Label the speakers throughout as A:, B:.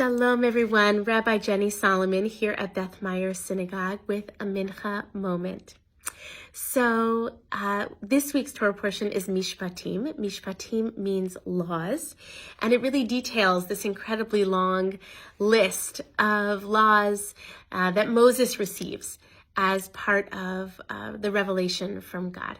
A: Shalom, everyone. Rabbi Jenny Solomon here at Beth Meyer Synagogue with a Mincha moment. So this week's Torah portion is Mishpatim. Mishpatim means laws, and it really details this incredibly long list of laws that Moses receives as part of the revelation from God.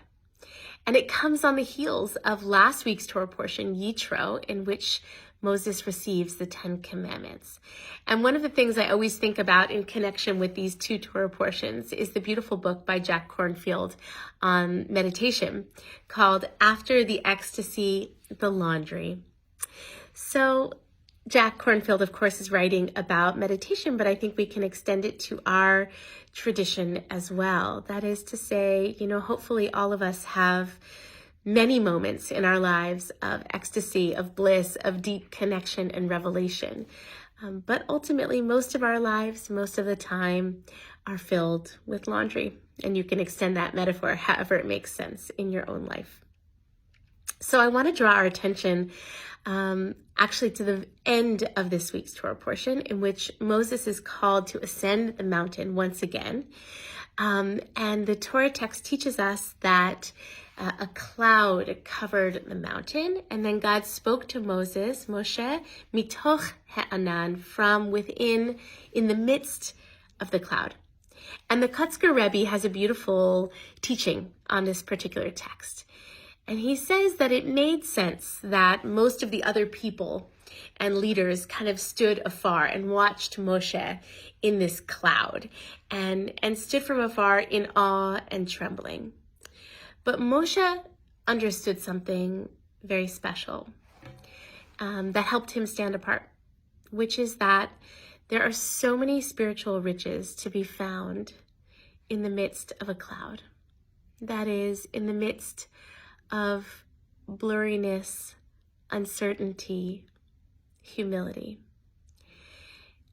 A: And it comes on the heels of last week's Torah portion, Yitro, in which Moses receives the 10 Commandments. And one of the things I always think about in connection with these two Torah portions is the beautiful book by Jack Kornfield on meditation called After the Ecstasy, the Laundry. So Jack Kornfield, of course, is writing about meditation, but I think we can extend it to our tradition as well. That is to say, hopefully all of us have many moments in our lives of ecstasy, of bliss, of deep connection and revelation. But ultimately, most of our lives, most of the time, are filled with laundry. And you can extend that metaphor however it makes sense in your own life. So I want to draw our attention actually to the end of this week's Torah portion, in which Moses is called to ascend the mountain once again. And the Torah text teaches us that a cloud covered the mountain, and then God spoke to Moshe, mitoch ha'anan, from within, in the midst of the cloud. And the Kotzker Rebbe has a beautiful teaching on this particular text. And he says that it made sense that most of the other people and leaders kind of stood afar and watched Moshe in this cloud and stood from afar in awe and trembling. But Moshe understood something very special that helped him stand apart, which is that there are so many spiritual riches to be found in the midst of a cloud. That is, in the midst of blurriness, uncertainty, humility.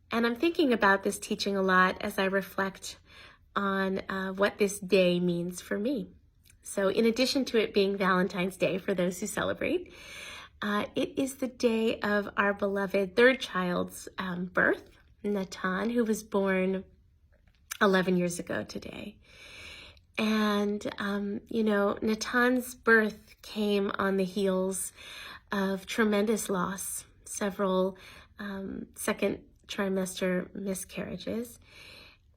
A: And I'm thinking about this teaching a lot as I reflect on what this day means for me. So in addition to it being Valentine's Day for those who celebrate, it is the day of our beloved third child's birth, Natan, who was born 11 years ago today. And, Natan's birth came on the heels of tremendous loss, several second trimester miscarriages.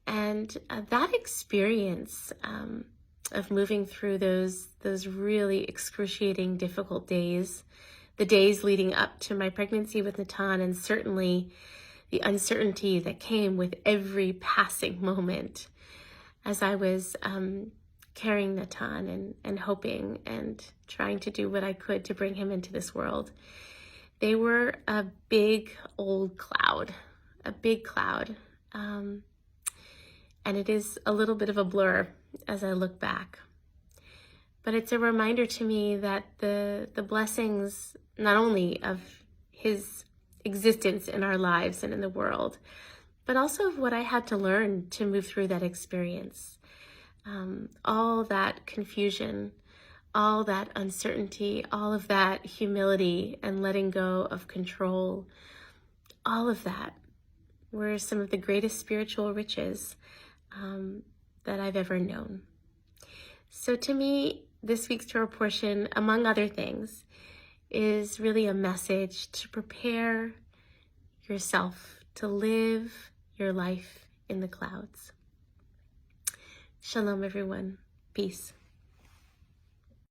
A: And that experience of moving through those really excruciating, difficult days, the days leading up to my pregnancy with Natan, and certainly the uncertainty that came with every passing moment as I was carrying Natan and hoping and trying to do what I could to bring him into this world. They were a big old cloud, and it is a little bit of a blur as I look back. But it's a reminder to me that the blessings, not only of his existence in our lives and in the world, but also of what I had to learn to move through that experience. All that confusion, all that uncertainty, all of that humility and letting go of control, all of that were some of the greatest spiritual riches that I've ever known. So to me, this week's Torah portion, among other things, is really a message to prepare yourself to live your life in the clouds. Shalom, everyone. Peace.